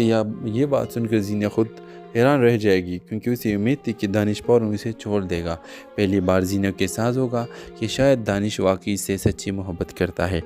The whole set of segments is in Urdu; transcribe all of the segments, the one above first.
یا یہ بات سن کر زینہ خود حیران رہ جائے گی، کیونکہ اسے امید تھی کہ دانش فوراً اسے چھوڑ دے گا۔ پہلی بار زینہ کے ساتھ ہوگا کہ شاید دانش واقعی سے سچی محبت کرتا ہے۔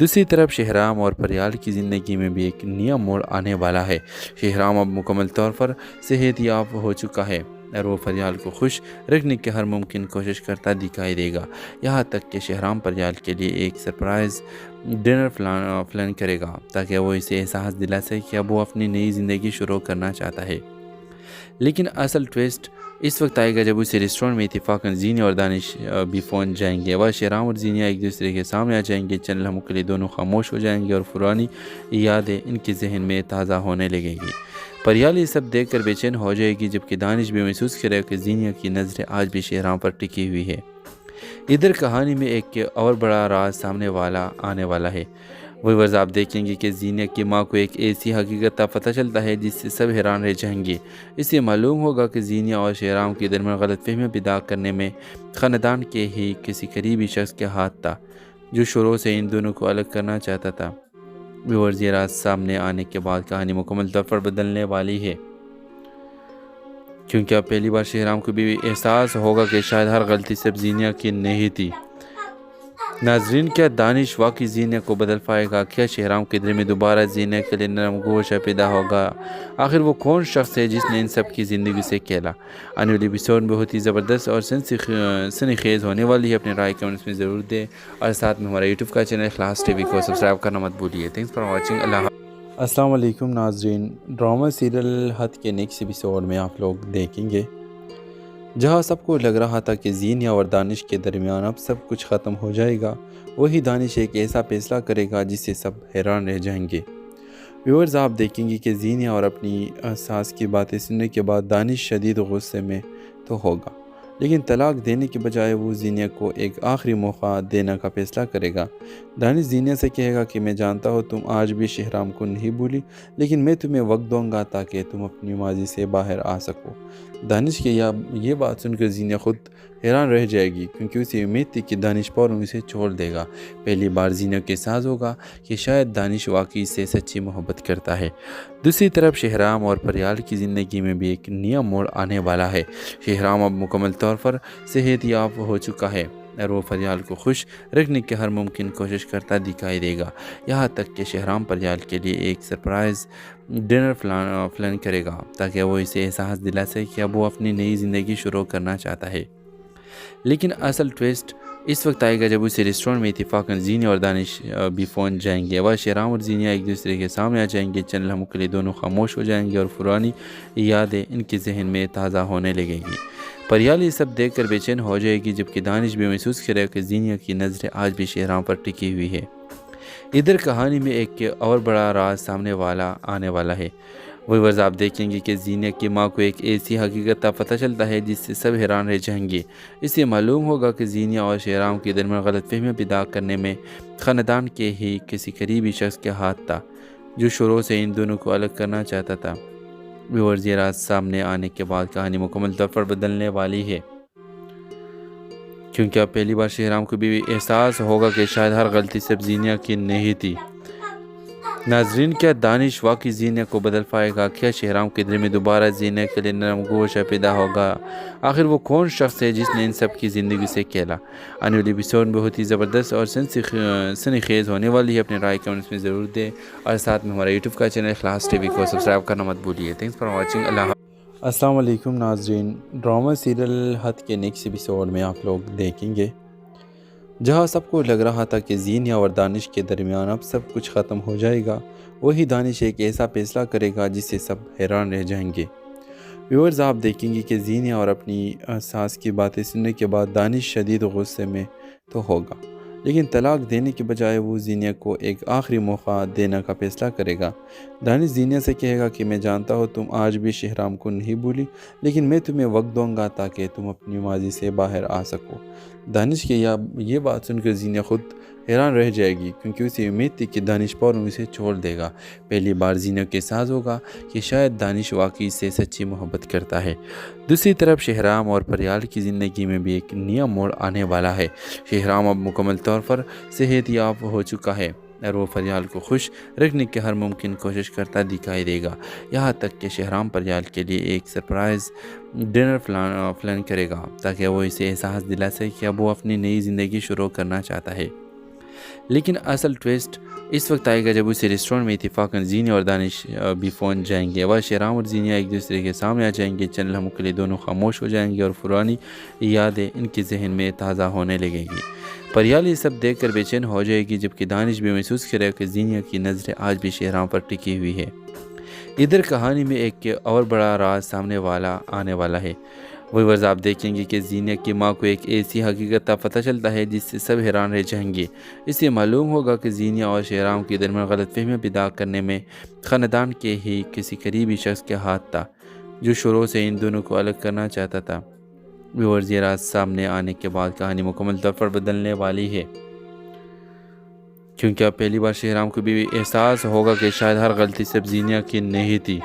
دوسری طرف شہرام اور پریال کی زندگی میں بھی ایک نیا موڑ آنے والا ہے۔ شہرام اب مکمل طور پر صحت یاب ہو چکا ہے اور وہ پریال کو خوش رکھنے کی ہر ممکن کوشش کرتا دکھائی دے گا، یہاں تک کہ شہرام پریال کے لیے ایک سرپرائز ڈنر پلان کرے گا تاکہ وہ اسے احساس دلا سکے کہ اب وہ اپنی نئی زندگی شروع کرنا چاہتا ہے۔ لیکن اصل ٹویسٹ اس وقت آئے گا جب اسے ریسٹورنٹ میں اتفاقاً زینہ اور دانش بھی پہنچ جائیں گے۔ وہ شہرام اور زینہ ایک دوسرے کے سامنے آ جائیں گے، چند لمحوں کے لیے دونوں خاموش ہو جائیں گے اور پرانی یادیں ان کے ذہن میں تازہ ہونے لگیں گی۔ پریال یہ سب دیکھ کر بے چین ہو جائے گی، جبکہ دانش بھی محسوس کرے گا کہ زینہ کی نظریں آج بھی شہرام پر ٹکی ہوئی ہے۔ ادھر کہانی میں ایک اور بڑا راز سامنے آنے والا ہے۔ ویورز آپ دیکھیں گے کہ زینہ کی ماں کو ایک ایسی حقیقت کا پتہ چلتا ہے جس سے سب حیران رہ جائیں گے۔ اس سے معلوم ہوگا کہ زینہ اور شہرام کے درمیان غلط فہمیاں پیدا کرنے میں خاندان کے ہی کسی قریبی شخص کے ہاتھ تھا، جو شروع سے ان دونوں کو الگ کرنا چاہتا تھا۔ ویورز یہ راز سامنے آنے کے بعد کہانی مکمل طور پر بدلنے والی ہے، کیونکہ اب پہلی بار شہرام کو بھی احساس ہوگا کہ شاید ہر غلطی صرف زینہ کی نہیں تھی۔ ناظرین، کیا دانش واقعی زینہ کو بدل پائے گا؟ کیا شہرام کے دل میں دوبارہ زینہ کے لیے نرم گوشہ پیدا ہوگا؟ آخر وہ کون شخص ہے جس نے ان سب کی زندگی سے کھیلا؟ آنے والی ایپیسوڈ میں بہت ہی زبردست اور سنی خیز ہونے والی ہے۔ اپنے رائے کمنٹس میں ضرور دیں اور ساتھ میں ہمارا یوٹیوب کا چینل اخلاص ٹی وی کو سبسکرائب کرنا مت بھولیے۔ Thanks for watching. اللہ حافظ۔ السلام علیکم ناظرین، ڈرامہ سیریل حد کے نیکسٹ ایپیسوڈ میں آپ لوگ دیکھیں گے جہاں سب کو لگ رہا تھا کہ زینہ اور دانش کے درمیان اب سب کچھ ختم ہو جائے گا، وہی دانش ایک ایسا فیصلہ کرے گا جس سے سب حیران رہ جائیں گے۔ ویورز آپ دیکھیں گے کہ زینہ اور اپنی ساس کی باتیں سننے کے بعد دانش شدید غصے میں تو ہوگا، لیکن طلاق دینے کے بجائے وہ زینہ کو ایک آخری موقع دینے کا فیصلہ کرے گا۔ دانش زینہ سے کہے گا کہ میں جانتا ہوں تم آج بھی شہرام کو نہیں بھولی، لیکن میں تمہیں وقت دوں گا تاکہ تم اپنی ماضی سے باہر آ سکو۔ دانش کی یہ بات سن کر زینہ خود حیران رہ جائے گی، کیونکہ اسے امید تھی کہ دانش فوراً اسے چھوڑ دے گا۔ پہلی بار زینہ کے ساتھ ہوگا کہ شاید دانش واقعی سے سچی محبت کرتا ہے۔ دوسری طرف شہرام اور پریال کی زندگی میں بھی ایک نیا موڑ آنے والا ہے۔ شہرام اب مکمل طور پر صحت یاب ہو چکا ہے اور وہ پریال کو خوش رکھنے کی ہر ممکن کوشش کرتا دکھائی دے گا، یہاں تک کہ شہرام پریال کے لیے ایک سرپرائز ڈنر پلان کرے گا تاکہ وہ اسے احساس دلا سکے کہ اب وہ اپنی نئی زندگی شروع کرنا چاہتا ہے۔ لیکن اصل ٹویسٹ اس وقت آئے گا جب اسے ریسٹورنٹ میں اتفاقاً زینہ اور دانش بھی پہنچ جائیں گے۔ وہ شہرام اور زینہ ایک دوسرے کے سامنے آ جائیں گے، چند لمحوں کے لیے دونوں خاموش ہو جائیں گے اور پرانی یادیں ان کے ذہن میں تازہ ہونے لگیں گی۔ پریال یہ سب دیکھ کر بے چین ہو جائے گی، جبکہ دانش بھی محسوس کرے گا کہ زینہ کی نظریں آج بھی شہرام پر ٹکی ہوئی ہے۔ ادھر کہانی میں ایک اور بڑا راز سامنے آنے والا ہے۔ ویورز آپ دیکھیں گے کہ زینہ کی ماں کو ایک ایسی حقیقت کا پتہ چلتا ہے جس سے سب حیران رہ جائیں گے۔ اس سے معلوم ہوگا کہ زینہ اور شہرام کے درمیان غلط فہمیاں پیدا کرنے میں خاندان کے ہی کسی قریبی شخص کے ہاتھ تھا، جو شروع سے ان دونوں کو الگ کرنا چاہتا تھا۔ ویورز یہ راز سامنے آنے کے بعد کہانی مکمل طور پر بدلنے والی ہے، کیونکہ اب پہلی بار شہرام کو بھی احساس ہوگا کہ شاید ہر غلطی صرف زینہ کی نہیں تھی۔ ناظرین، کیا دانش واقعی زینہ کو بدل پائے گا؟ کیا شہرام کے دل میں دوبارہ زینہ کے لیے نرم گوشہ پیدا ہوگا؟ آخر وہ کون شخص ہے جس نے ان سب کی زندگی سے کھیلا؟ آنے والی ایپیسوڈ میں بہت ہی زبردست اور سنی خیز ہونے والی ہے۔ اپنے رائے کمنٹس میں ضرور دیں اور ساتھ میں ہمارا یوٹیوب کا چینل اخلاص ٹی وی کو سبسکرائب کرنا مت بھولیے۔ Thanks for watching. اللہ حافظ۔ السلام علیکم ناظرین، ڈرامہ سیریل حد کے نیکسٹ ایپیسوڈ میں آپ لوگ دیکھیں گے جہاں سب کو لگ رہا تھا کہ زینہ اور دانش کے درمیان اب سب کچھ ختم ہو جائے گا، وہی دانش ایک ایسا فیصلہ کرے گا جس سے سب حیران رہ جائیں گے۔ ویورز آپ دیکھیں گے کہ زینہ اور اپنی ساس کی باتیں سننے کے بعد دانش شدید غصے میں تو ہوگا، لیکن طلاق دینے کے بجائے وہ زینہ کو ایک آخری موقع دینے کا فیصلہ کرے گا۔ دانش زینہ سے کہے گا کہ میں جانتا ہوں تم آج بھی شہرام کو نہیں بھولی، لیکن میں تمہیں وقت دوں گا تاکہ تم اپنی ماضی سے باہر آ سکو۔ دانش کی یہ بات سن کر زینہ خود حیران رہ جائے گی، کیونکہ اسے امید تھی کہ دانش فوراً اسے چھوڑ دے گا۔ پہلی بار زینہ کے ساتھ ہوگا کہ شاید دانش واقعی سے سچی محبت کرتا ہے۔ دوسری طرف شہرام اور پریال کی زندگی میں بھی ایک نیا موڑ آنے والا ہے۔ شہرام اب مکمل طور پر صحت یاب ہو چکا ہے اور وہ فریال کو خوش رکھنے کی ہر ممکن کوشش کرتا دکھائی دے گا، یہاں تک کہ شہرام فریال کے لیے ایک سرپرائز ڈنر پلان کرے گا تاکہ وہ اسے احساس دلا سکے کہ اب وہ اپنی نئی زندگی شروع کرنا چاہتا ہے۔ لیکن اصل ٹویسٹ اس وقت آئے گا جب اسے ریسٹورنٹ میں اتفاقاً زینیا اور دانش بھی پہنچ جائیں گے۔ وہ شہرام اور زینیا ایک دوسرے کے سامنے آ جائیں گے، چند لمحوں کے لیے دونوں خاموش ہو جائیں گے اور پرانی یادیں ان کے ذہن میں تازہ ہونے لگیں گی۔ پریال یہ سب دیکھ کر بے چین ہو جائے گی، جبکہ دانش بھی محسوس کرے کہ زینیا کی نظریں آج بھی شہرام پر ٹکی ہوئی ہے۔ ادھر کہانی میں ایک اور بڑا راز سامنے آنے والا ہے۔ ویورز آپ دیکھیں گے کہ زینیا کی ماں کو ایک ایسی حقیقت کا پتہ چلتا ہے جس سے سب حیران رہ جائیں گے۔ اس سے معلوم ہوگا کہ زینیا اور شہرام کے درمیان غلط فہمیاں پیدا کرنے میں خاندان کے ہی کسی قریبی شخص کے ہاتھ تھا، جو شروع سے ان دونوں کو الگ کرنا چاہتا تھا۔ ویورز یہ راز سامنے آنے کے بعد کہانی مکمل طور پر بدلنے والی ہے، کیونکہ اب پہلی بار شہرام کو بھی احساس ہوگا کہ شاید ہر غلطی صرف زینیا کی نہیں تھی۔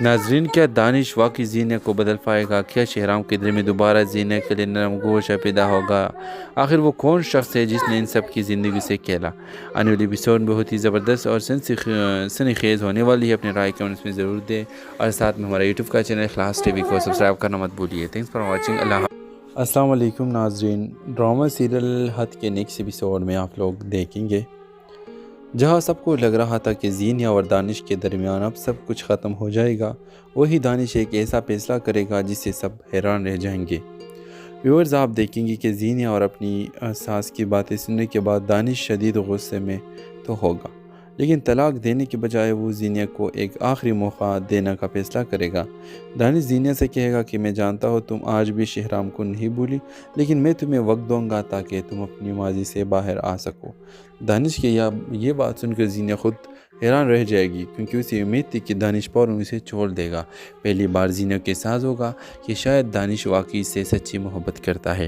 ناظرین، کیا دانش واقعی زینیا کو بدل پائے گا؟ کیا شہرام کے دل میں دوبارہ زینیا کے لیے نرم گوشہ پیدا ہوگا؟ آخر وہ کون شخص ہے جس نے ان سب کی زندگی سے کھیلا؟ آنے والی ایپیسوڈ بہت ہی زبردست اور سنی خیز ہونے والی ہے۔ اپنے رائے کمنٹس میں ضرور دیں اور ساتھ میں ہمارا یوٹیوب کا چینل اخلاص ٹی وی کو سبسکرائب کرنا مت بھولیے۔ Thanks for watching. اللہ حافظ۔ السلام علیکم ناظرین، ڈرامہ سیریل حد کے نیکسٹ ایپیسوڈ میں آپ لوگ دیکھیں گے جہاں سب کو لگ رہا تھا کہ زینیا اور دانش کے درمیان اب سب کچھ ختم ہو جائے گا، وہی دانش ایک ایسا فیصلہ کرے گا جس سے سب حیران رہ جائیں گے۔ ویورز آپ دیکھیں گے کہ زینیا اور اپنی ساس کی باتیں سننے کے بعد دانش شدید غصے میں تو ہوگا، لیکن طلاق دینے کے بجائے وہ زینیا کو ایک آخری موقع دینے کا فیصلہ کرے گا۔ دانش زینیا سے کہے گا کہ میں جانتا ہوں تم آج بھی شہرام کو نہیں بھولی، لیکن میں تمہیں وقت دوں گا تاکہ تم اپنی ماضی سے باہر آ سکو۔ دانش کی یہ بات سن کر زینیا خود حیران رہ جائے گی، کیونکہ اسے امید تھی کہ دانش فوراً اسے چھوڑ دے گا۔ پہلی بار زینیا کے احساس ہوگا کہ شاید دانش واقعی سے سچی محبت کرتا ہے۔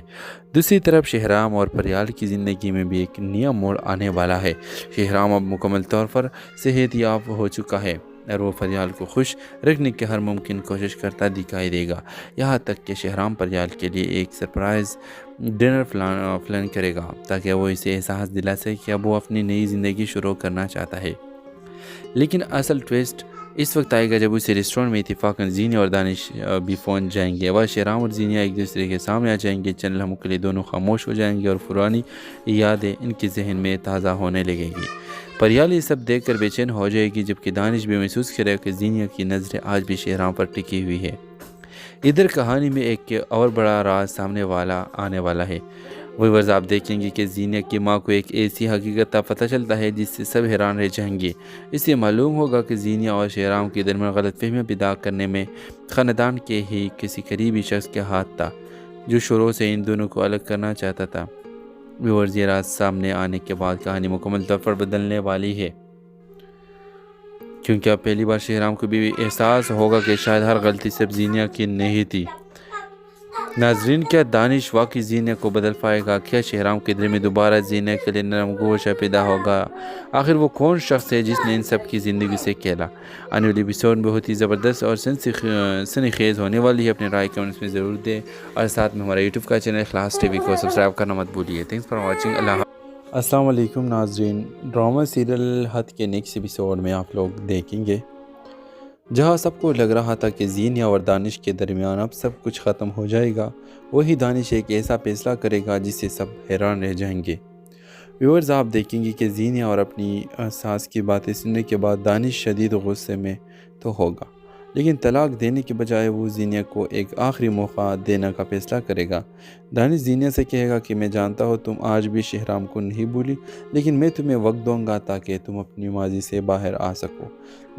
دوسری طرف شہرام اور پریال کی زندگی میں بھی ایک نیا موڑ آنے والا ہے۔ شہرام اب مکمل طور پر صحت یاب ہو چکا ہے اور وہ پریال کو خوش رکھنے کی ہر ممکن کوشش کرتا دکھائی دے گا، یہاں تک کہ شہرام پریال کے لیے ایک سرپرائز ڈنر پلان کرے گا تاکہ وہ اسے احساس دلا سکے کہ اب وہ اپنی نئی زندگی شروع کرنا چاہتا ہے۔ لیکن اصل ٹویسٹ اس وقت آئے گا جب اسے ریسٹورنٹ میں اتفاقاً زینیا اور دانش بھی پہنچ جائیں گے۔ وہ شہرام اور زینیا ایک دوسرے کے سامنے آ جائیں گے، چند لمحوں کے لیے دونوں خاموش ہو جائیں گے اور پرانی یادیں ان کے ذہن میں تازہ ہونے لگیں گی۔ پریال یہ سب دیکھ کر بے چین ہو جائے گی، جبکہ دانش بھی محسوس کرے کہ زینیا کی نظریں آج بھی شہرام پر ٹکی ہوئی ہے۔ ادھر کہانی میں ایک اور بڑا راز سامنے آنے والا ہے۔ ویورز آپ دیکھیں گے کہ زینیا کی ماں کو ایک ایسی حقیقت کا پتہ چلتا ہے جس سے سب حیران رہ جائیں گے۔ اس سے معلوم ہوگا کہ زینیا اور شہرام کے درمیان غلط فہمیاں پیدا کرنے میں خاندان کے ہی کسی قریبی شخص کے ہاتھ تھا، جو شروع سے ان دونوں کو الگ کرنا چاہتا تھا۔ ویورز یہ راز سامنے آنے کے بعد کہانی مکمل طور پر بدلنے والی ہے، کیونکہ اب پہلی بار شہرام کو بھی احساس ہوگا کہ شاید ہر غلطی صرف زینیا کی نہیں تھی۔ ناظرین، کیا دانش واقعی زینیا کو بدل پائے گا؟ کیا شہرام کے دل میں دوبارہ زینیا کے لیے نرم گوشہ پیدا ہوگا؟ آخر وہ کون شخص ہے جس نے ان سب کی زندگی سے کھیلا؟ آنے والی ایپیسوڈ بہت ہی زبردست اور سنی خیز ہونے والی ہے۔ اپنے رائے کمنٹس میں ضرور دیں اور ساتھ میں ہمارا یوٹیوب کا چینل اخلاص ٹی وی کو سبسکرائب کرنا مت بھولیے۔ Thanks for watching. اللہ حافظ۔ السلام علیکم ناظرین، ڈرامہ سیریل حد کے نیکسٹ ایپیسوڈ میں آپ لوگ دیکھیں گے جہاں سب کو لگ رہا تھا کہ زینیا اور دانش کے درمیان اب سب کچھ ختم ہو جائے گا، وہی دانش ایک ایسا فیصلہ کرے گا جس سے سب حیران رہ جائیں گے۔ ویورز آپ دیکھیں گے کہ زینیا اور اپنی ساس کی باتیں سننے کے بعد دانش شدید غصے میں تو ہوگا، لیکن طلاق دینے کے بجائے وہ زینیا کو ایک آخری موقع دینے کا فیصلہ کرے گا۔ دانش زینیا سے کہے گا کہ میں جانتا ہوں تم آج بھی شہرام کو نہیں بھولی، لیکن میں تمہیں وقت دوں گا تاکہ تم اپنی ماضی سے باہر آ سکو۔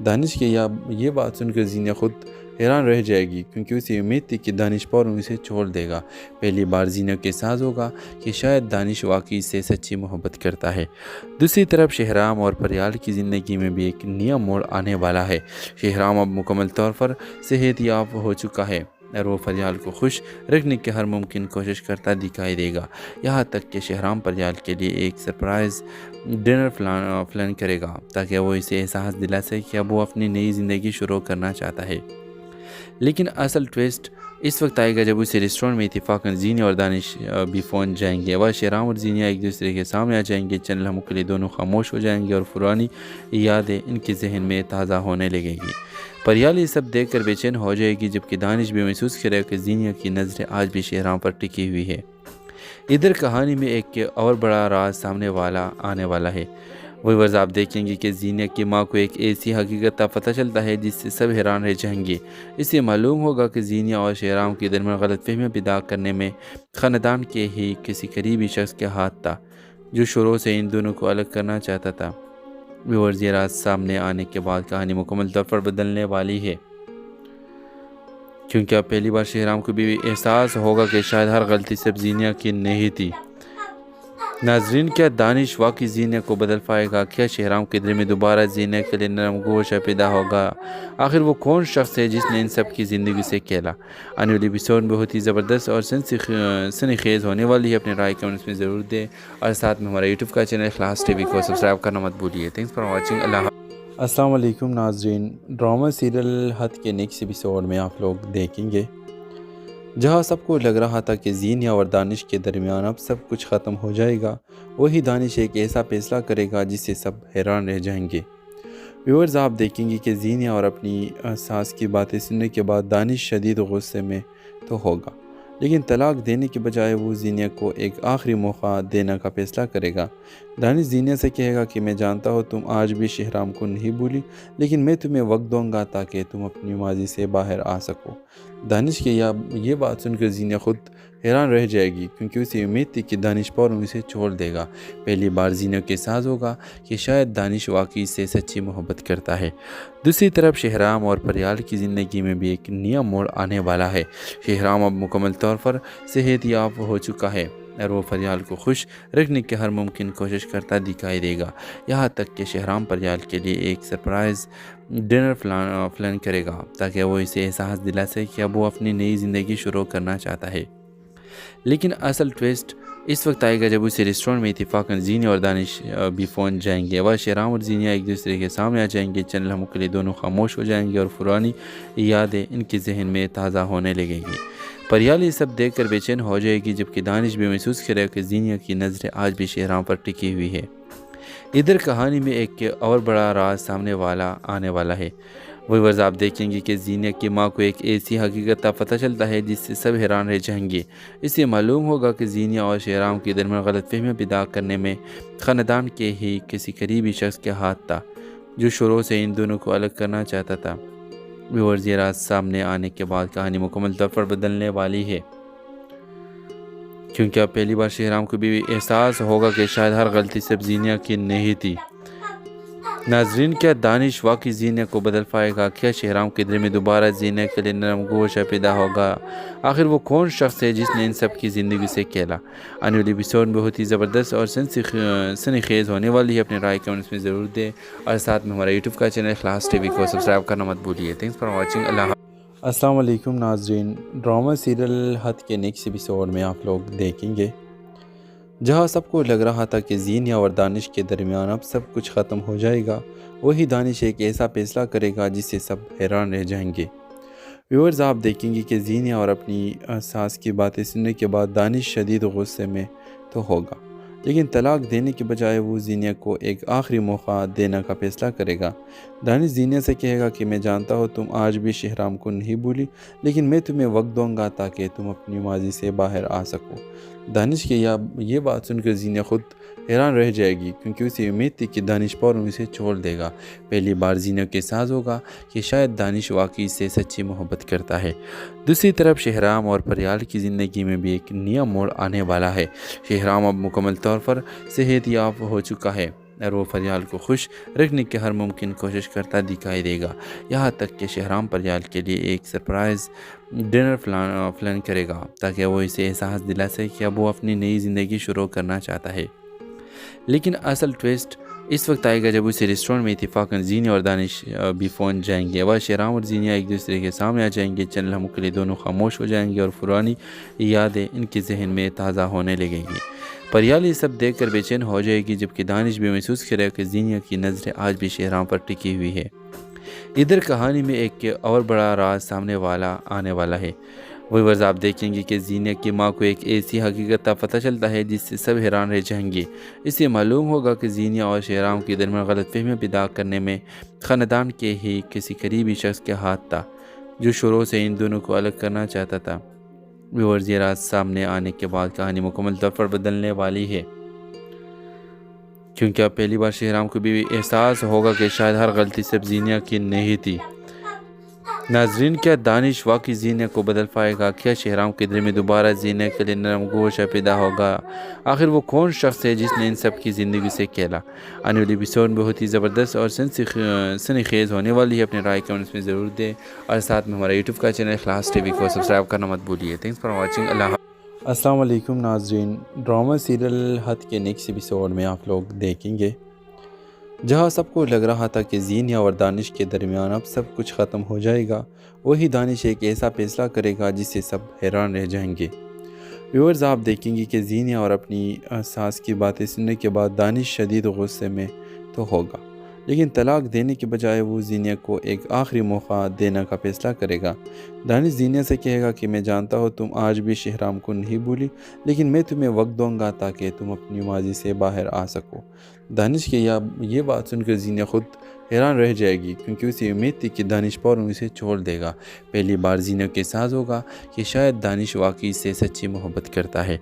دانش کی یہ بات سن کر زینیا خود حیران رہ جائے گی، کیونکہ اسے امید تھی کہ دانش فوراً اسے چھوڑ دے گا۔ پہلی بار زینیا کے احساس ہوگا کہ شاید دانش واقعی سے سچی محبت کرتا ہے۔ دوسری طرف شہرام اور پریال کی زندگی میں بھی ایک نیا موڑ آنے والا ہے۔ شہرام اب مکمل طور پر صحت یاب ہو چکا ہے اور وہ پریال کو خوش رکھنے کی ہر ممکن کوشش کرتا دکھائی دے گا، یہاں تک کہ شہرام پریال کے لیے ایک سرپرائز ڈنر پلان کرے گا تاکہ وہ اسے احساس دلا سکے کہ اب وہ اپنی نئی زندگی شروع کرنا چاہتا ہے۔ لیکن اصل ٹویسٹ اس وقت آئے گا جب اسے ریسٹورینٹ میں اتفاقاً زینیہ اور دانش بھی پہنچ جائیں گے۔ وہ شہرام اور زینیہ ایک دوسرے کے سامنے آ جائیں گے۔ چند لمحوں کے لیے دونوں خاموش ہو جائیں گے اور پرانی یادیں ان کے ذہن میں تازہ ہونے لگے گی۔ پریال یہ سب دیکھ کر بے چین ہو جائے گی، جبکہ دانش بھی محسوس کرے کہ زینیہ کی نظریں آج بھی شہرام پر ٹکی ہوئی ہے۔ ادھر کہانی میں ایک اور بڑا راز سامنے آنے والا ہے۔ ویورز آپ دیکھیں گے کہ زینیہ کی ماں کو ایک ایسی حقیقت کا پتہ چلتا ہے جس سے سب حیران رہ جائیں گے۔ اس سے معلوم ہوگا کہ زینیہ اور شہرام کے درمیان غلط فہمیاں پیدا کرنے میں خاندان کے ہی کسی قریبی شخص کے ہاتھ تھا، جو شروع سے ان دونوں کو الگ کرنا چاہتا تھا۔ ویورز یہ راز سامنے آنے کے بعد کہانی مکمل طور پر بدلنے والی ہے، کیونکہ اب پہلی بار شہرام کو بھی احساس ہوگا کہ شاید ہر غلطی صرف زینیہ کی نہیں تھی۔ ناظرین، کیا دانش واقعی زینیہ کو بدل پائے گا؟ کیا شہرام کے دل میں دوبارہ زینیہ کے لیے نرم گوشہ پیدا ہوگا؟ آخر وہ کون شخص ہے جس نے ان سب کی زندگی سے کھیلا؟ آنے والی ایپیسوڈ بہت ہی زبردست اور سنی خیز ہونے والی ہے۔ اپنے رائے کمنٹس میں ضرور دیں اور ساتھ میں ہمارا یوٹیوب کا چینل اخلاص ٹی وی کو سبسکرائب کرنا مت بھولیے۔ Thanks for watching. اللہ حافظ۔ السلام علیکم ناظرین، ڈرامہ سیریل حد کے نیکسٹ ایپیسوڈ میں آپ لوگ دیکھیں گے جہاں سب کو لگ رہا تھا کہ زینیہ اور دانش کے درمیان اب سب کچھ ختم ہو جائے گا، وہی دانش ایک ایسا فیصلہ کرے گا جس سے سب حیران رہ جائیں گے۔ ویورز آپ دیکھیں گے کہ زینیہ اور اپنی ساس کی باتیں سننے کے بعد دانش شدید غصے میں تو ہوگا، لیکن طلاق دینے کے بجائے وہ زینیہ کو ایک آخری موقع دینے کا فیصلہ کرے گا۔ دانش زینیہ سے کہے گا کہ میں جانتا ہوں تم آج بھی شہرام کو نہیں بھولی، لیکن میں تمہیں وقت دوں گا تاکہ تم اپنی ماضی سے باہر آ سکو۔ دانش کی یہ بات سن کر زینیہ خود حیران رہ جائے گی، کیونکہ اسے امید تھی کہ دانش فوراً اسے چھوڑ دے گا۔ پہلی بار زینیہ کے احساس ہوگا کہ شاید دانش واقعی سے سچی محبت کرتا ہے۔ دوسری طرف شہرام اور پریال کی زندگی میں بھی ایک نیا موڑ آنے والا ہے۔ شہرام اب مکمل طور پر صحت یاب ہو چکا ہے اور وہ پریال کو خوش رکھنے کی ہر ممکن کوشش کرتا دکھائی دے گا، یہاں تک کہ شہرام پریال کے لیے ایک سرپرائز ڈنر پلان کرے گا تاکہ وہ اسے احساس دلا سکے کہ اب وہ اپنی نئی زندگی شروع کرنا چاہتا ہے۔ لیکن اصل ٹویسٹ اس وقت آئے گا جب اسے ریسٹورینٹ میں اتفاقاً زینیہ اور دانش بھی پہنچ جائیں گے۔ وہ شہرام اور زینیہ ایک دوسرے کے سامنے آ جائیں گے۔ چند لمحوں کے لیے دونوں خاموش ہو جائیں گے اور پرانی یادیں ان کے ذہن میں تازہ ہونے لگے گی۔ پریال یہ سب دیکھ کر بے چین ہو جائے گی، جبکہ دانش بھی محسوس کرے کہ زینیہ کی نظریں آج بھی شہرام پر ٹکی ہوئی ہے۔ ادھر کہانی میں ایک اور بڑا راز سامنے آنے والا ہے۔ ویورز آپ دیکھیں گے کہ زینیہ کی ماں کو ایک ایسی حقیقت کا پتہ چلتا ہے جس سے سب حیران رہ جائیں گے۔ اس سے معلوم ہوگا کہ زینیہ اور شہرام کے درمیان غلط فہمیاں پیدا کرنے میں خاندان کے ہی کسی قریبی شخص کے ہاتھ تھا، جو شروع سے ان دونوں کو الگ کرنا چاہتا تھا۔ ویورز یہ راز سامنے آنے کے بعد کہانی مکمل طور پر بدلنے والی ہے، کیونکہ اب پہلی بار شہرام کو بھی احساس ہوگا کہ شاید ہر غلطی صرف زینیہ کی نہیں تھی۔ ناظرین، کیا دانش واقعی زینیہ کو بدل پائے گا؟ کیا شہرام کے دل میں دوبارہ زینیہ کے لیے نرم گوشہ پیدا ہوگا؟ آخر وہ کون شخص ہے جس نے ان سب کی زندگی سے کھیلا؟ آنے والی ایپیسوڈ بہت ہی زبردست اور سنی خیز ہونے والی ہے۔ اپنے رائے کمنٹس میں ضرور دیں اور ساتھ میں ہمارا یوٹیوب کا چینل اخلاص ٹی وی کو سبسکرائب کرنا مت بھولیے۔ Thanks for watching. اللہ حافظ۔ السلام علیکم ناظرین، ڈرامہ سیریل حد کے نیکسٹ ایپیسوڈ میں آپ لوگ دیکھیں گے جہاں سب کو لگ رہا تھا کہ زینیہ اور دانش کے درمیان اب سب کچھ ختم ہو جائے گا، وہی دانش ایک ایسا فیصلہ کرے گا جس سے سب حیران رہ جائیں گے۔ ویورز آپ دیکھیں گے کہ زینیہ اور اپنی ساس کی باتیں سننے کے بعد دانش شدید غصے میں تو ہوگا، لیکن طلاق دینے کے بجائے وہ زینیہ کو ایک آخری موقع دینے کا فیصلہ کرے گا۔ دانش زینیہ سے کہے گا کہ میں جانتا ہوں تم آج بھی شہرام کو نہیں بھولی، لیکن میں تمہیں وقت دوں گا تاکہ تم اپنی ماضی سے باہر آ سکو۔ دانش کی یہ بات سن کر زینیہ خود حیران رہ جائے گی، کیونکہ اسے امید تھی کہ دانش فوراً اسے چھوڑ دے گا۔ پہلی بار زینیہ کے احساس ہوگا کہ شاید دانش واقعی سے سچی محبت کرتا ہے۔ دوسری طرف شہرام اور پریال کی زندگی میں بھی ایک نیا موڑ آنے والا ہے۔ شہرام اب مکمل طور پر صحت یاب ہو چکا ہے اور وہ پریال کو خوش رکھنے کی ہر ممکن کوشش کرتا دکھائی دے گا، یہاں تک کہ شہرام پریال کے لیے ایک سرپرائز ڈنر پلان کرے گا تاکہ وہ اسے احساس دلا سکے کہ اب وہ اپنی نئی زندگی شروع کرنا چاہتا ہے۔ لیکن اصل ٹویسٹ اس وقت آئے گا جب اسے ریسٹورینٹ میں اتفاقاً زینیہ اور دانش بھی پہنچ جائیں گے۔ وہ شہرام اور زینیہ ایک دوسرے کے سامنے آ جائیں گے۔ چند لمحوں کے لیے دونوں خاموش ہو جائیں گے اور پرانی یادیں ان کے ذہن میں تازہ ہونے لگے گی۔ پریال یہ سب دیکھ کر بے چین ہو جائے گی، جبکہ دانش بھی محسوس کرے کہ زینیہ کی نظریں آج بھی شہرام پر ٹکی ہوئی ہے۔ ادھر کہانی میں ایک اور بڑا راز سامنے آنے والا ہے۔ ویورز آپ دیکھیں گے کہ زینیہ کی ماں کو ایک ایسی حقیقت کا پتہ چلتا ہے جس سے سب حیران رہ جائیں گے۔ اس سے معلوم ہوگا کہ زینیہ اور شہرام کے درمیان غلط فہمیاں پیدا کرنے میں خاندان کے ہی کسی قریبی شخص کے ہاتھ تھا، جو شروع سے ان دونوں کو الگ کرنا چاہتا تھا۔ ویورز یہ راز سامنے آنے کے بعد کہانی مکمل طور پر بدلنے والی ہے، کیونکہ اب پہلی بار شہرام کو بھی احساس ہوگا کہ شاید ہر غلطی صرف زینیہ کی نہیں تھی۔ ناظرین، کیا دانش واقعی زینیہ کو بدل پائے گا؟ کیا شہرام کے دل میں دوبارہ زینیہ کے لیے نرم گوشہ پیدا ہوگا؟ آخر وہ کون شخص ہے جس نے ان سب کی زندگی سے کھیلا؟ آنے والی ایپیسوڈ بہت ہی زبردست اور سنی خیز ہونے والی ہے۔ اپنے رائے کمنٹس میں ضرور دیں، اور ساتھ میں ہمارا یوٹیوب کا چینل اخلاص ٹی وی کو سبسکرائب کرنا مت بھولیے۔ Thanks for watching. اللہ حافظ۔ السلام علیکم ناظرین، ڈرامہ سیریل حد کے نیکسٹ ایپیسوڈ میں آپ لوگ دیکھیں گے جہاں سب کو لگ رہا تھا کہ زینیہ اور دانش کے درمیان اب سب کچھ ختم ہو جائے گا، وہی دانش ایک ایسا فیصلہ کرے گا جس سے سب حیران رہ جائیں گے۔ ویورز آپ دیکھیں گے کہ زینیہ اور اپنی ساس کی باتیں سننے کے بعد دانش شدید غصے میں تو ہوگا، لیکن طلاق دینے کے بجائے وہ زینیہ کو ایک آخری موقع دینے کا فیصلہ کرے گا۔ دانش زینیہ سے کہے گا کہ میں جانتا ہوں تم آج بھی شہرام کو نہیں بھولی، لیکن میں تمہیں وقت دوں گا تاکہ تم اپنی ماضی سے باہر آ سکو۔ دانش کی یہ بات سن کر زینیہ خود حیران رہ جائے گی، کیونکہ اسے امید تھی کہ دانش فوراً اسے چھوڑ دے گا۔ پہلی بار زینیہ کے احساس ہوگا کہ شاید دانش واقعی سے سچی محبت کرتا ہے۔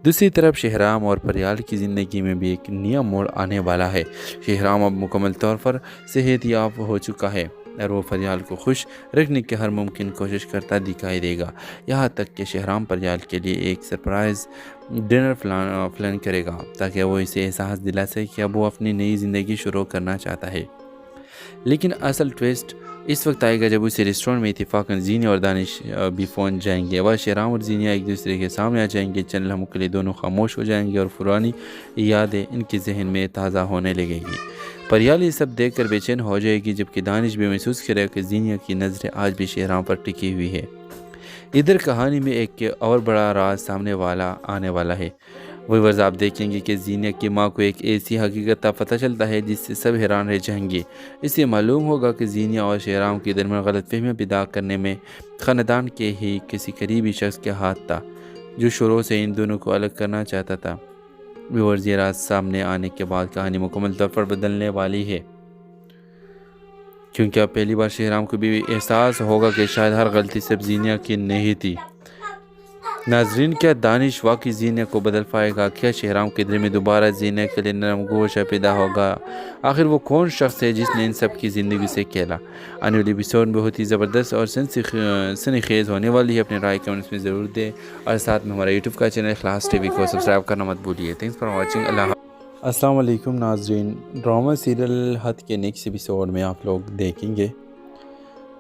دوسری طرف شہرام اور پریال کی زندگی میں بھی ایک نیا موڑ آنے والا ہے۔ شہرام اب مکمل طور پر صحت یاب ہو چکا ہے اور وہ پریال کو خوش رکھنے کی ہر ممکن کوشش کرتا دکھائی دے گا، یہاں تک کہ شہرام پریال کے لیے ایک سرپرائز ڈنر پلان کرے گا تاکہ وہ اسے احساس دلا سکے کہ اب وہ اپنی نئی زندگی شروع کرنا چاہتا ہے۔ لیکن اصل ٹویسٹ اس وقت آئے گا جب اسے ریسٹورنٹ میں اتفاقاً زینیہ اور دانش بھی پہنچ جائیں گے۔ وہ شہرام اور زینیہ ایک دوسرے کے سامنے آ جائیں گے، چند لمحوں کے لیے دونوں خاموش ہو جائیں گے اور پرانی یادیں ان کے ذہن میں تازہ ہونے لگے گی۔ پریال یہ سب دیکھ کر بے چین ہو جائے گی، جبکہ دانش بھی محسوس کرے گا کہ زینیہ کی نظریں آج بھی شہرام پر ٹکی ہوئی ہے۔ ادھر کہانی میں ایک اور بڑا راز سامنے آنے والا ہے۔ ویورز آپ دیکھیں گے کہ زینیہ کی ماں کو ایک ایسی حقیقت کا پتہ چلتا ہے جس سے سب حیران رہ جائیں گے۔ اس سے معلوم ہوگا کہ زینیہ اور شہرام کے درمیان غلط فہمیاں پیدا کرنے میں خاندان کے ہی کسی قریبی شخص کے ہاتھ تھا، جو شروع سے ان دونوں کو الگ کرنا چاہتا تھا۔ ویورز یہ راز سامنے آنے کے بعد کہانی مکمل طور پر بدلنے والی ہے، کیونکہ اب پہلی بار شہرام کو بھی احساس ہوگا کہ شاید ہر غلطی صرف زینیہ کی نہیں تھی۔ ناظرین، کیا دانش واقعی زینیہ کو بدل پائے گا؟ کیا شہرام کے دل میں دوبارہ زینیہ کے لیے نرم گوشہ پیدا ہوگا؟ آخر وہ کون شخص ہے جس نے ان سب کی زندگی سے کھیلا؟ آنے والی ایپیسوڈ بہت ہی زبردست اور سنی خیز ہونے والی ہے۔ اپنے رائے کمنٹس میں ضرور دیں، اور ساتھ میں ہمارا یوٹیوب کا چینل اخلاص ٹی وی کو سبسکرائب کرنا مت بھولیے۔ Thanks for watching. اللہ حافظ۔ السلام علیکم ناظرین، ڈرامہ سیریل حد کے نیکسٹ ایپیسوڈ میں آپ لوگ دیکھیں گے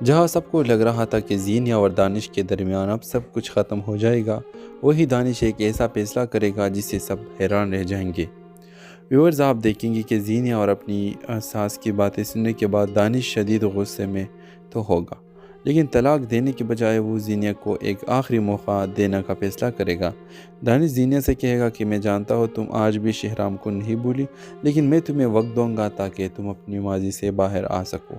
جہاں سب کو لگ رہا تھا کہ زینیہ اور دانش کے درمیان اب سب کچھ ختم ہو جائے گا، وہی دانش ایک ایسا فیصلہ کرے گا جس سے سب حیران رہ جائیں گے۔ ویورز آپ دیکھیں گے کہ زینیہ اور اپنی ساس کی باتیں سننے کے بعد دانش شدید غصے میں تو ہوگا، لیکن طلاق دینے کے بجائے وہ زینیہ کو ایک آخری موقع دینے کا فیصلہ کرے گا۔ دانش زینیہ سے کہے گا کہ میں جانتا ہوں تم آج بھی شہرام کو نہیں بھولی، لیکن میں تمہیں وقت دوں گا تاکہ تم اپنی ماضی سے باہر آ سکو۔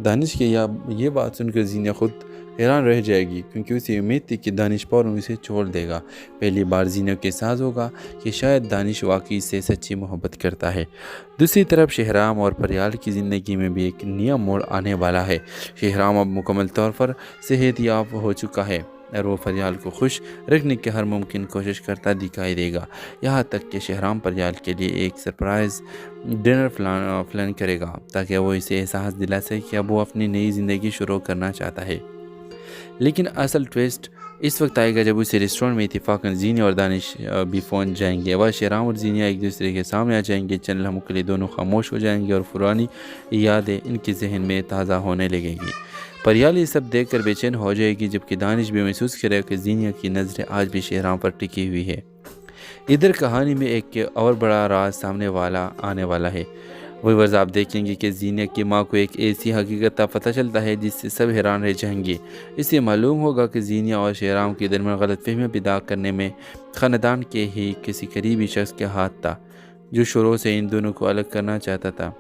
دانش کی یہ بات سن کر زینیہ خود حیران رہ جائے گی، کیونکہ اسے امید تھی کہ دانش فوراً اسے چھوڑ دے گا۔ پہلی بار زینیہ کے احساس ہوگا کہ شاید دانش واقعی سے سچی محبت کرتا ہے۔ دوسری طرف شہرام اور پریال کی زندگی میں بھی ایک نیا موڑ آنے والا ہے۔ شہرام اب مکمل طور پر صحت یاب ہو چکا ہے اور وہ پریال کو خوش رکھنے کی ہر ممکن کوشش کرتا دکھائی دے گا، یہاں تک کہ شہرام پریال کے لیے ایک سرپرائز ڈنر پلان کرے گا تاکہ وہ اسے احساس دلا سکے کہ اب وہ اپنی نئی زندگی شروع کرنا چاہتا ہے۔ لیکن اصل ٹویسٹ اس وقت آئے گا جب اسے ریسٹورنٹ میں اتفاقاً زینیہ اور دانش بھی پہنچ جائیں گے۔ وہ شہرام اور زینیہ ایک دوسرے کے سامنے آ جائیں گے، چند لمحوں کے لیے دونوں خاموش ہو جائیں گے اور پرانی یادیں ان کے ذہن میں تازہ ہونے لگے گی۔ پریال یہ سب دیکھ کر بے چین ہو جائے گی، جبکہ دانش بھی محسوس کرے گا کہ زینیہ کی نظریں آج بھی شہرام پر ٹکی ہوئی ہے۔ ادھر کہانی میں ایک اور بڑا راز سامنے آنے والا ہے۔ ویورز آپ دیکھیں گے کہ زینیہ کی ماں کو ایک ایسی حقیقت کا پتہ چلتا ہے جس سے سب حیران رہ جائیں گے۔ اس سے معلوم ہوگا کہ زینیہ اور شہرام کے درمیان غلط فہمیاں پیدا کرنے میں خاندان کے ہی کسی قریبی شخص کے ہاتھ تھا، جو شروع سے ان دونوں کو الگ کرنا چاہتا تھا۔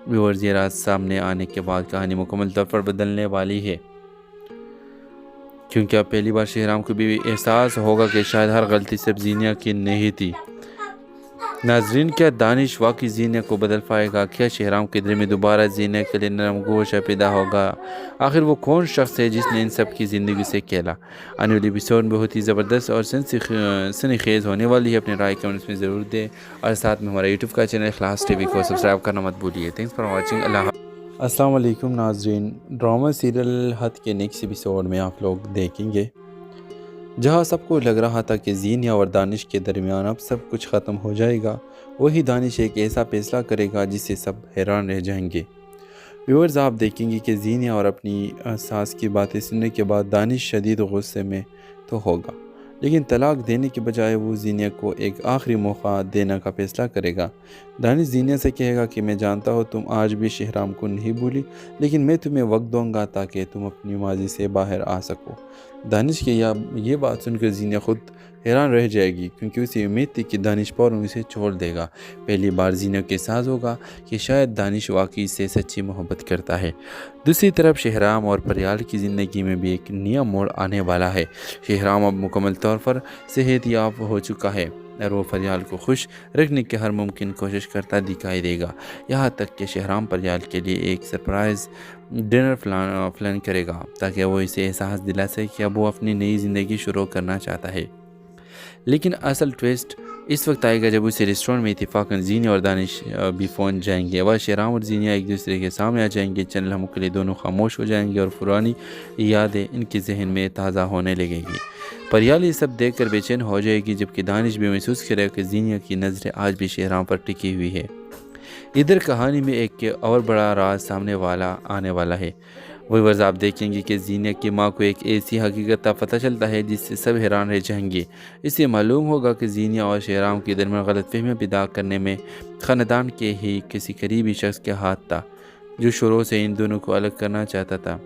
ویورز یہ راز سامنے آنے کے بعد کہانی مکمل طور پر بدلنے والی ہے، کیونکہ اب پہلی بار شہرام کو بھی احساس ہوگا کہ شاید ہر غلطی صرف زینیا کی نہیں تھی۔ ناظرین، کیا دانش واقعی زینیا کو بدل پائے گا؟ کیا شہرام کے دل میں دوبارہ زینیا کے لیے نرم گوشہ پیدا ہوگا؟ آخر وہ کون شخص ہے جس نے ان سب کی زندگی سے کھیلا؟ آنے والی ایپیسوڈ بہت ہی زبردست اور سنی خیز ہونے والی ہے۔ اپنے رائے کمنٹس میں ضرور دیں اور ساتھ میں ہمارا یوٹیوب کا چینل اخلاص ٹی وی کو سبسکرائب کرنا مت بھولیے۔ Thanks for watching. اللہ حافظ۔ السلام علیکم ناظرین، ڈرامہ سیریل حد کے نیکسٹ ایپیسوڈ میں آپ لوگ دیکھیں گے جہاں سب کو لگ رہا تھا کہ زینیا اور دانش کے درمیان اب سب کچھ ختم ہو جائے گا، وہی دانش ایک ایسا فیصلہ کرے گا جس سے سب حیران رہ جائیں گے۔ ویورز، آپ دیکھیں گے کہ زینیا اور اپنی ساس کی باتیں سننے کے بعد دانش شدید غصے میں تو ہوگا، لیکن طلاق دینے کے بجائے وہ زینیا کو ایک آخری موقع دینے کا فیصلہ کرے گا۔ دانش زینیا سے کہے گا کہ میں جانتا ہوں تم آج بھی شہرام کو نہیں بھولی، لیکن میں تمہیں وقت دوں گا تاکہ تم اپنی ماضی سے باہر آ سکو۔ دانش کی یہ بات سن کر زینیا خود حیران رہ جائے گی، کیونکہ اسے امید تھی کہ دانش فوراً اسے چھوڑ دے گا۔ پہلی بار زینیا کے احساس ہوگا کہ شاید دانش واقعی سے سچی محبت کرتا ہے۔ دوسری طرف شہرام اور پریال کی زندگی میں بھی ایک نیا موڑ آنے والا ہے۔ شہرام اب مکمل طور پر صحت یاب ہو چکا ہے اور وہ پریال کو خوش رکھنے کی ہر ممکن کوشش کرتا دکھائی دے گا، یہاں تک کہ شہرام پریال کے لیے ایک سرپرائز ڈنر پلان کرے گا تاکہ وہ اسے احساس دلا سکے کہ اب وہ اپنی نئی زندگی شروع کرنا چاہتا ہے۔ لیکن اصل ٹویسٹ اس وقت آئے گا جب اسے ریسٹورنٹ میں اتفاقاً زینیا اور دانش بھی پہنچ جائیں گے۔ وہ شہرام اور زینیا ایک دوسرے کے سامنے آ جائیں گے، چند لمحوں کے لیے دونوں خاموش ہو جائیں گے اور پرانی یادیں ان کے ذہن میں تازہ ہونے لگے گی۔ پریال یہ سب دیکھ کر بے چین ہو جائے گی، جبکہ دانش بھی محسوس کرے گا کہ زینیا کی نظریں آج بھی شہرام پر ٹکی ہوئی ہے۔ ادھر کہانی میں ایک اور بڑا راز سامنے آنے والا ہے۔ ویورز، آپ دیکھیں گے کہ زینیا کی ماں کو ایک ایسی حقیقت کا پتہ چلتا ہے جس سے سب حیران رہ جائیں گے۔ اس سے معلوم ہوگا کہ زینیا اور شہرام کے درمیان غلط فہمیاں پیدا کرنے میں خاندان کے ہی کسی قریبی شخص کے ہاتھ تھا، جو شروع سے ان دونوں کو الگ کرنا چاہتا تھا۔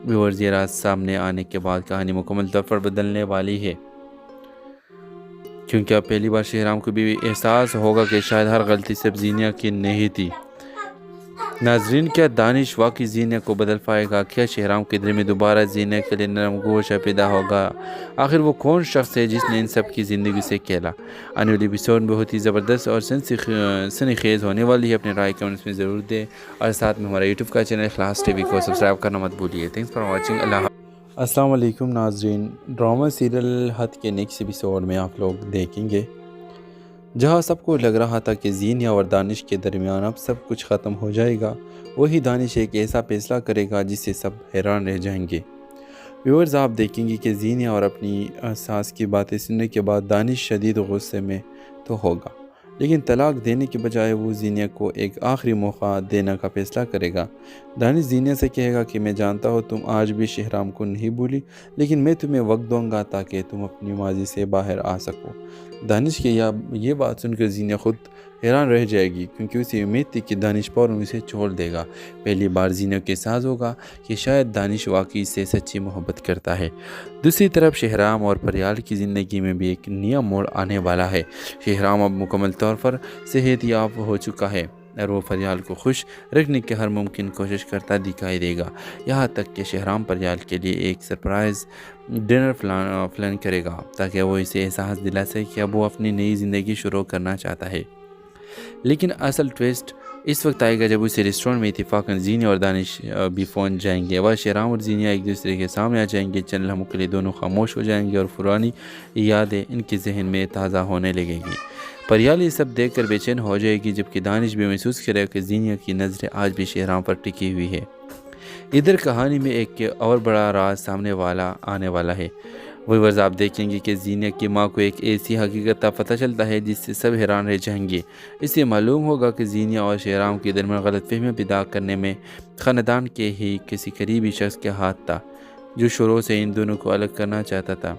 ویورز، یہ راز سامنے آنے کے بعد کہانی مکمل طور پر بدلنے والی ہے، کیونکہ اب پہلی بار شہرام کو بھی احساس ہوگا کہ شاید ہر غلطی صرف زینیا کی نہیں تھی۔ ناظرین، کیا دانش واقعی زینیا کو بدل پائے گا؟ کیا شہرام کے دل میں دوبارہ زینیا کے لیے نرم گوشہ پیدا ہوگا؟ آخر وہ کون شخص ہے جس نے ان سب کی زندگی سے کھیلا؟ آنے والی ایپیسوڈ بہت ہی زبردست اور سنی خیز ہونے والی ہے۔ اپنے رائے کمنٹس میں ضرور دیں اور ساتھ میں ہمارا یوٹیوب کا چینل اخلاص ٹی وی کو سبسکرائب کرنا مت بھولیے۔ Thanks for watching. اللہ حافظ۔ السلام علیکم ناظرین، ڈرامہ سیریل حد کے نیکسٹ ایپیسوڈ میں آپ لوگ دیکھیں گے جہاں سب کو لگ رہا تھا کہ زینیا اور دانش کے درمیان اب سب کچھ ختم ہو جائے گا، وہی دانش ایک ایسا فیصلہ کرے گا جس سے سب حیران رہ جائیں گے۔ ویورز، آپ دیکھیں گے کہ زینیا اور اپنی ساس کی باتیں سننے کے بعد دانش شدید غصے میں تو ہوگا، لیکن طلاق دینے کے بجائے وہ زینیا کو ایک آخری موقع دینے کا فیصلہ کرے گا۔ دانش زینیا سے کہے گا کہ میں جانتا ہوں تم آج بھی شہرام کو نہیں بھولی، لیکن میں تمہیں وقت دوں گا تاکہ تم اپنی ماضی سے باہر آ سکو۔ دانش کی یہ بات سن کر زینیا خود حیران رہ جائے گی، کیونکہ اسے امید تھی کہ دانش فوراً اسے چھوڑ دے گا۔ پہلی بار زینیا کے احساس ہوگا کہ شاید دانش واقعی سے سچی محبت کرتا ہے۔ دوسری طرف شہرام اور پریال کی زندگی میں بھی ایک نیا موڑ آنے والا ہے۔ شہرام اب مکمل طور پر صحت یاب ہو چکا ہے اور وہ پریال کو خوش رکھنے کی ہر ممکن کوشش کرتا دکھائی دے گا، یہاں تک کہ شہرام پریال کے لیے ایک سرپرائز ڈنر پلان کرے گا تاکہ وہ اسے احساس دلا سکے کہ اب وہ اپنی نئی زندگی شروع کرنا چاہتا ہے۔ لیکن اصل ٹویسٹ اس وقت آئے گا جب اسے ریسٹورنٹ میں اتفاقاً زینیا اور دانش بھی پہنچ جائیں گے۔ وہ شہرام اور زینیا ایک دوسرے کے سامنے آ جائیں گے، چند لمحوں کے لیے دونوں خاموش ہو جائیں گے اور پرانی یادیں ان کے ذہن میں تازہ ہونے لگے گی۔ پریال یہ سب دیکھ کر بے چین ہو جائے گی، جبکہ دانش بھی محسوس کرے گا کہ زینیا کی نظریں آج بھی شہرام پر ٹکی ہوئی ہے۔ ادھر کہانی میں ایک اور بڑا راز سامنے آنے والا ہے۔ ویورز، آپ دیکھیں گے کہ زینیا کی ماں کو ایک ایسی حقیقت کا پتہ چلتا ہے جس سے سب حیران رہ جائیں گے۔ اس سے معلوم ہوگا کہ زینیا اور شہرام کے درمیان غلط فہمیاں پیدا کرنے میں خاندان کے ہی کسی قریبی شخص کے ہاتھ تھا، جو شروع سے ان دونوں کو الگ کرنا چاہتا تھا۔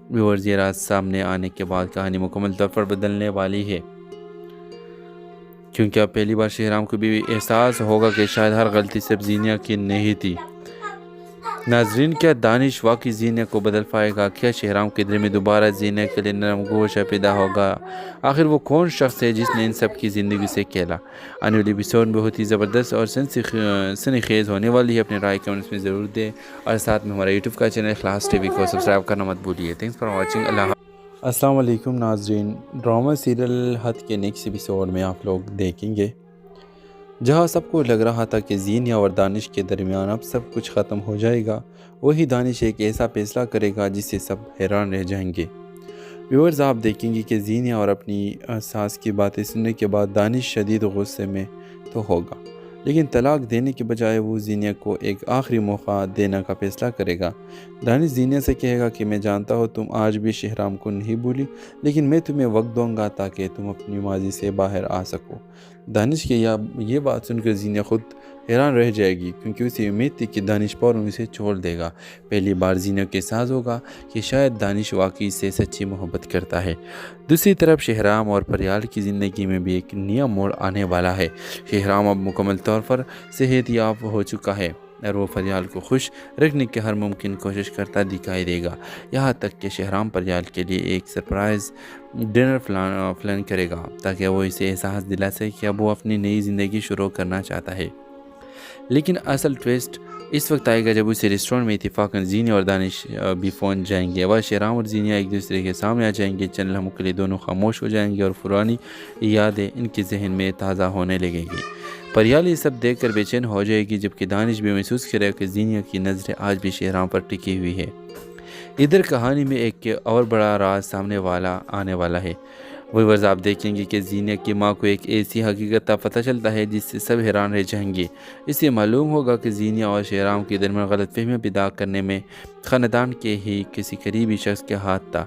ویورز، یہ راز سامنے آنے کے بعد کہانی مکمل طور پر بدلنے والی ہے، کیونکہ اب پہلی بار شہرام کو بھی احساس ہوگا کہ شاید ہر غلطی صرف زینیا کی نہیں تھی۔ ناظرین، کیا دانش واقعی زینے کو بدل پائے گا؟ کیا شہرام کے دل میں دوبارہ زینے کے لیے نرم گوشہ پیدا ہوگا؟ آخر وہ کون شخص ہے جس نے ان سب کی زندگی سے کھیلا؟ آنے والی ایپیسوڈ بہت ہی زبردست اور سنی خیز ہونے والی ہے۔ اپنے رائے کمنٹس میں ضرور دیں اور ساتھ میں ہمارا یوٹیوب کا چینل اخلاص ٹی وی کو سبسکرائب کرنا مت بھولیے۔ Thanks for watching. اللہ حافظ۔ السلام علیکم ناظرین، ڈرامہ سیریل حد کے نیکسٹ ایپیسوڈ میں آپ لوگ دیکھیں گے جہاں سب کو لگ رہا تھا کہ زینیا اور دانش کے درمیان اب سب کچھ ختم ہو جائے گا، وہی دانش ایک ایسا فیصلہ کرے گا جس سے سب حیران رہ جائیں گے۔ ویورز، آپ دیکھیں گے کہ زینیا اور اپنی ساس کی باتیں سننے کے بعد دانش شدید غصے میں تو ہوگا، لیکن طلاق دینے کے بجائے وہ زینیا کو ایک آخری موقع دینے کا فیصلہ کرے گا۔ دانش زینیا سے کہے گا کہ میں جانتا ہوں تم آج بھی شہرام کو نہیں بھولی، لیکن میں تمہیں وقت دوں گا تاکہ تم اپنی ماضی سے باہر آ سکو۔ دانش کی یہ بات سن کر زینیا خود حیران رہ جائے گی، کیونکہ اسے امید تھی کہ دانش فوراً اسے چھوڑ دے گا۔ پہلی بار زینیا کے احساس ہوگا کہ شاید دانش واقعی سے سچی محبت کرتا ہے۔ دوسری طرف شہرام اور پریال کی زندگی میں بھی ایک نیا موڑ آنے والا ہے۔ شہرام اب مکمل طور پر صحت یاب ہو چکا ہے اور وہ پریال کو خوش رکھنے کی ہر ممکن کوشش کرتا دکھائی دے گا، یہاں تک کہ شہرام پریال کے لیے ایک سرپرائز ڈنر پلان کرے گا تاکہ وہ اسے احساس دلا سکے کہ اب وہ اپنی نئی زندگی شروع کرنا چاہتا ہے۔ لیکن اصل ٹویسٹ اس وقت آئے گا جب اسے ریسٹورنٹ میں اتفاقاً زینیا اور دانش بھی پہنچ جائیں گے۔ وہ شہرام اور زینیا ایک دوسرے کے سامنے آ جائیں گے، چند لمحوں کے لیے دونوں خاموش ہو جائیں گے اور پرانی یادیں ان کے ذہن میں تازہ ہونے لگیں گی۔ پریال یہ سب دیکھ کر بے چین ہو جائے گی، جبکہ دانش بھی محسوس کرے کہ زینیا کی نظریں آج بھی شہرام پر ٹکی ہوئی ہے۔ ادھر کہانی میں ایک اور بڑا راز سامنے آنے والا ہے۔ ویورز، آپ دیکھیں گے کہ زینیا کی ماں کو ایک ایسی حقیقت کا پتہ چلتا ہے جس سے سب حیران رہ جائیں گے۔ اس سے معلوم ہوگا کہ زینیا اور شہرام کے درمیان غلط فہمیاں پیدا کرنے میں خاندان کے ہی کسی قریبی شخص کے ہاتھ تھا،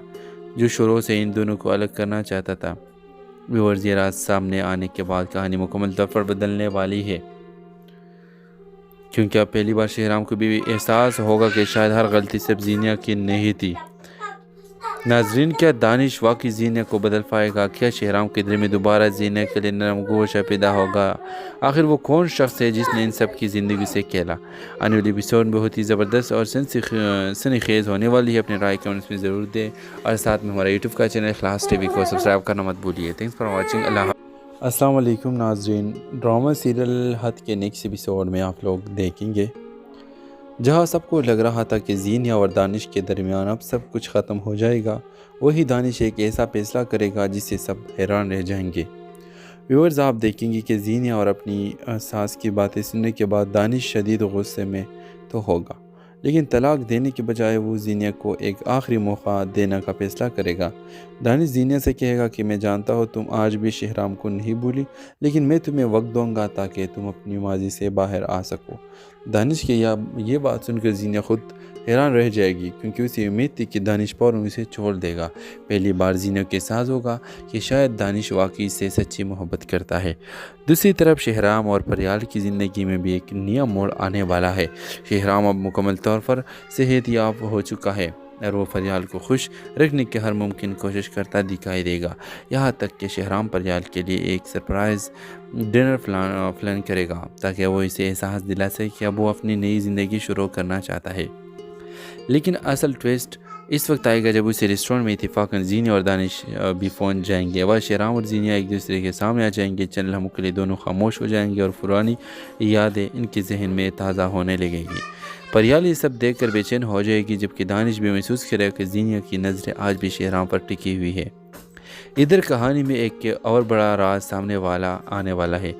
جو شروع سے ان دونوں کو الگ کرنا چاہتا تھا۔ ویورز، یہ راز سامنے آنے کے بعد کہانی مکمل طور پر بدلنے والی ہے، کیونکہ اب پہلی بار شہرام کو بھی احساس ہوگا کہ شاید ہر غلطی صرف زینیا کی نہیں تھی۔ ناظرین، کیا دانش واقعی زینے کو بدل پائے گا؟ کیا شہرام کے دل میں دوبارہ زینے کے لیے نرم گوشہ پیدا ہوگا؟ آخر وہ کون شخص ہے جس نے ان سب کی زندگی سے کھیلا؟ آنے والی ایپیسوڈ بہت ہی زبردست اور سنی خیز ہونے والی ہے۔ اپنے رائے کمنٹس میں ضرور دیں اور ساتھ میں ہمارا یوٹیوب کا چینل اخلاص ٹی وی کو سبسکرائب کرنا مت بھولیے۔ Thanks for watching. اللہ حافظ۔ السلام علیکم ناظرین، ڈرامہ سیریل حد کے نیکسٹ ایپیسوڈ میں آپ لوگ دیکھیں گے جہاں سب کو لگ رہا تھا کہ زینیا اور دانش کے درمیان اب سب کچھ ختم ہو جائے گا، وہی دانش ایک ایسا فیصلہ کرے گا جس سے سب حیران رہ جائیں گے۔ ویورز، آپ دیکھیں گے کہ زینیا اور اپنی ساس کی باتیں سننے کے بعد دانش شدید غصے میں تو ہوگا، لیکن طلاق دینے کے بجائے وہ زینیا کو ایک آخری موقع دینے کا فیصلہ کرے گا۔ دانش زینیا سے کہے گا کہ میں جانتا ہوں تم آج بھی شہرام کو نہیں بھولی، لیکن میں تمہیں وقت دوں گا تاکہ تم اپنی ماضی سے باہر آ سکو۔ دانش کی یہ بات سن کر زینیا خود حیران رہ جائے گی، کیونکہ اسے امید تھی کہ دانش فوراً اسے چھوڑ دے گا۔ پہلی بار زینیا کے احساس ہوگا کہ شاید دانش واقعی سے سچی محبت کرتا ہے۔ دوسری طرف شہرام اور پریال کی زندگی میں بھی ایک نیا موڑ آنے والا ہے۔ شہرام اب مکمل طور پر صحت یاب ہو چکا ہے اور وہ پریال کو خوش رکھنے کی ہر ممکن کوشش کرتا دکھائی دے گا، یہاں تک کہ شہرام پریال کے لیے ایک سرپرائز ڈنر پلان کرے گا تاکہ وہ اسے احساس دلا سکے کہ اب وہ اپنی نئی زندگی شروع کرنا چاہتا ہے۔ لیکن اصل ٹویسٹ اس وقت آئے گا جب اسے ریسٹورنٹ میں اتفاقاً زینیا اور دانش بھی پہنچ جائیں گے۔ وہ شہرام اور زینیا ایک دوسرے کے سامنے آ جائیں گے، چند لمحوں کے لیے دونوں خاموش ہو جائیں گے اور پرانی یادیں ان کے ذہن میں تازہ ہونے لگیں گی۔ پریال یہ سب دیکھ کر بے چین ہو جائے گی، جبکہ دانش بھی محسوس کرے کہ زینیا کی نظریں آج بھی شہرام پر ٹکی ہوئی ہے۔ ادھر کہانی میں ایک اور بڑا راز سامنے آنے والا ہے۔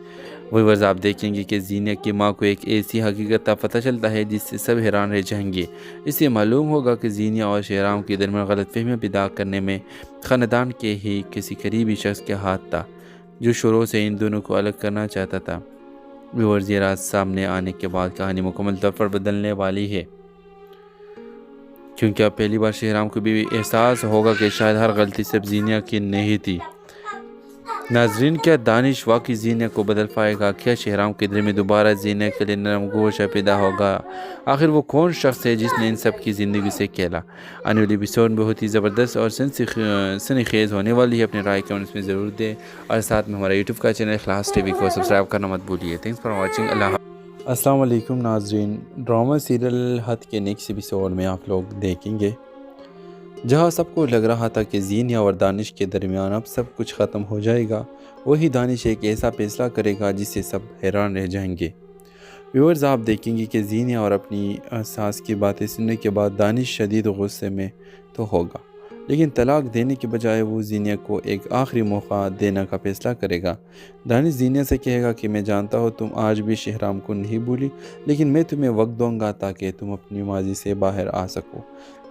ویورز، آپ دیکھیں گے کہ زینیا کی ماں کو ایک ایسی حقیقت کا پتہ چلتا ہے جس سے سب حیران رہ جائیں گے۔ اس سے معلوم ہوگا کہ زینیا اور شہرام کے درمیان غلط فہمیاں پیدا کرنے میں خاندان کے ہی کسی قریبی شخص کے ہاتھ تھا، جو شروع سے ان دونوں کو الگ کرنا چاہتا تھا۔ ویورز، یہ راز سامنے آنے کے بعد کہانی مکمل طور پر بدلنے والی ہے، کیونکہ اب پہلی بار شہرام کو بھی احساس ہوگا کہ شاید ہر غلطی صرف زینیا کی نہیں تھی۔ ناظرین، کیا دانش واقعی زینے کو بدل پائے گا؟ کیا شہرام کے دل میں دوبارہ زینے کے لیے نرم گوشہ پیدا ہوگا؟ آخر وہ کون شخص ہے جس نے ان سب کی زندگی سے کھیلا؟ آنے والی ایپیسوڈ بہت ہی زبردست اور سنی خیز ہونے والی ہے۔ اپنے رائے کمنٹس میں ضرور دیں اور ساتھ میں ہمارا یوٹیوب کا چینل اخلاص ٹی وی کو سبسکرائب کرنا مت بھولیے۔ Thanks for watching. اللہ حافظ۔ السلام علیکم ناظرین، ڈرامہ سیریل حد کے نیکسٹ ایپیسوڈ میں آپ لوگ دیکھیں گے جہاں سب کو لگ رہا تھا کہ زینیا اور دانش کے درمیان اب سب کچھ ختم ہو جائے گا، وہی دانش ایک ایسا فیصلہ کرے گا جس سے سب حیران رہ جائیں گے۔ ویورز آپ دیکھیں گے کہ زینیا اور اپنی ساس کی باتیں سننے کے بعد دانش شدید غصے میں تو ہوگا، لیکن طلاق دینے کے بجائے وہ زینیا کو ایک آخری موقع دینے کا فیصلہ کرے گا۔ دانش زینیا سے کہے گا کہ میں جانتا ہوں تم آج بھی شہرام کو نہیں بھولی، لیکن میں تمہیں وقت دوں گا تاکہ تم اپنی ماضی سے باہر آ سکو۔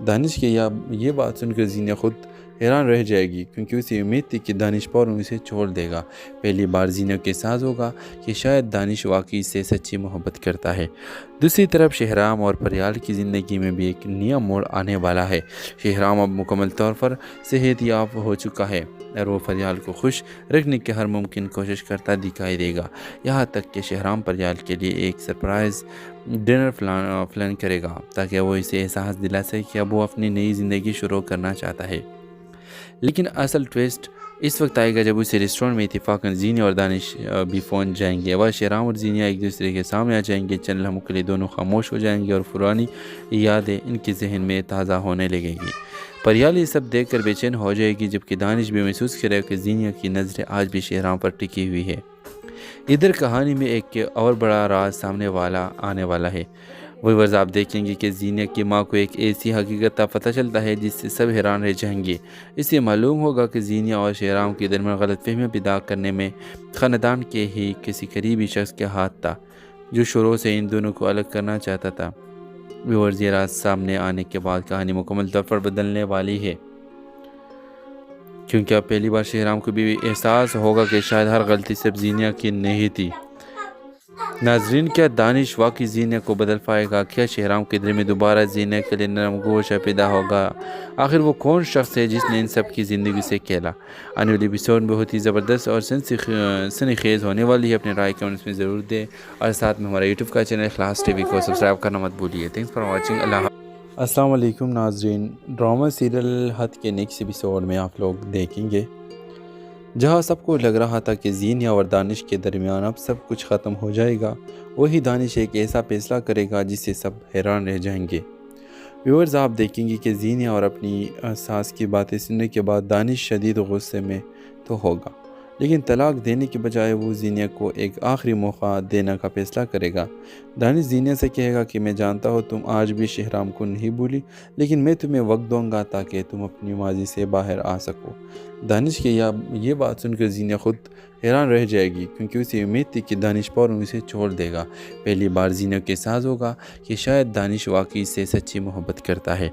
دانش کی یہ بات سن کر زینیا خود حیران رہ جائے گی، کیونکہ اسے امید تھی کہ دانش فوراً اسے چھوڑ دے گا۔ پہلی بار زینیا کے احساس ہوگا کہ شاید دانش واقعی سے سچی محبت کرتا ہے۔ دوسری طرف شہرام اور پریال کی زندگی میں بھی ایک نیا موڑ آنے والا ہے۔ شہرام اب مکمل طور پر صحت یاب ہو چکا ہے اور وہ پریال کو خوش رکھنے کی ہر ممکن کوشش کرتا دکھائی دے گا، یہاں تک کہ شہرام پریال کے لیے ایک سرپرائز ڈنر پلان کرے گا تاکہ وہ اسے احساس دلا سکے کہ اب وہ اپنی نئی زندگی شروع کرنا چاہتا ہے۔ لیکن اصل ٹویسٹ اس وقت آئے گا جب اسے ریسٹورنٹ میں اتفاقاً زینیا اور دانش بھی پہنچ جائیں گے۔ وہ شہرام اور زینیا ایک دوسرے کے سامنے آ جائیں گے، چند لمحوں کے لیے دونوں خاموش ہو جائیں گے اور پرانی یادیں ان کے ذہن میں تازہ ہونے لگے گی۔ پریال یہ سب دیکھ کر بے چین ہو جائے گی، جبکہ دانش بھی محسوس کرے گا کہ زینیا کی نظریں آج بھی شہرام پر ٹکی ہوئی ہے۔ ادھر کہانی میں ایک اور بڑا راز سامنے آنے والا ہے۔ ویورز آپ دیکھیں گے کہ زینیا کی ماں کو ایک ایسی حقیقت کا پتہ چلتا ہے جس سے سب حیران رہ جائیں گے۔ اس سے معلوم ہوگا کہ زینیا اور شہرام کے درمیان غلط فہمیاں پیدا کرنے میں خاندان کے ہی کسی قریبی شخص کے ہاتھ تھا، جو شروع سے ان دونوں کو الگ کرنا چاہتا تھا۔ ویورز یہ راز سامنے آنے کے بعد کہانی مکمل طور پر بدلنے والی ہے، کیونکہ اب پہلی بار شہرام کو بھی احساس ہوگا کہ شاید ہر غلطی صرف زینیا کی نہیں تھی۔ ناظرین، کیا دانش واقعی زینیا کو بدل پائے گا؟ کیا شہرام کے دل میں دوبارہ زینیا کے لیے نرم گوشہ پیدا ہوگا؟ آخر وہ کون شخص ہے جس نے ان سب کی زندگی سے کھیلا؟ آنے والی ایپیسوڈ بہت ہی زبردست اور سنی خیز ہونے والی ہے۔ اپنے رائے کمنٹس میں ضرور دیں اور ساتھ میں ہمارا یوٹیوب کا چینل اخلاص ٹی وی کو سبسکرائب کرنا مت بھولیے۔ Thanks for watching. اللہ حافظ۔ السلام علیکم ناظرین، ڈرامہ سیریل حد کے نیکسٹ ایپیسوڈ میں آپ لوگ دیکھیں گے جہاں سب کو لگ رہا تھا کہ زینیا اور دانش کے درمیان اب سب کچھ ختم ہو جائے گا، وہی دانش ایک ایسا فیصلہ کرے گا جس سے سب حیران رہ جائیں گے۔ ویورز آپ دیکھیں گے کہ زینیا اور اپنی ساس کی باتیں سننے کے بعد دانش شدید غصے میں تو ہوگا، لیکن طلاق دینے کے بجائے وہ زینیا کو ایک آخری موقع دینے کا فیصلہ کرے گا۔ دانش زینیا سے کہے گا کہ میں جانتا ہوں تم آج بھی شہرام کو نہیں بھولی، لیکن میں تمہیں وقت دوں گا تاکہ تم اپنی ماضی سے باہر آ سکو۔ دانش کی یہ بات سن کر زینیا خود حیران رہ جائے گی، کیونکہ اسے امید تھی کہ دانش فوراً اسے چھوڑ دے گا۔ پہلی بار زینیا کے احساس ہوگا کہ شاید دانش واقعی سے سچی محبت کرتا ہے۔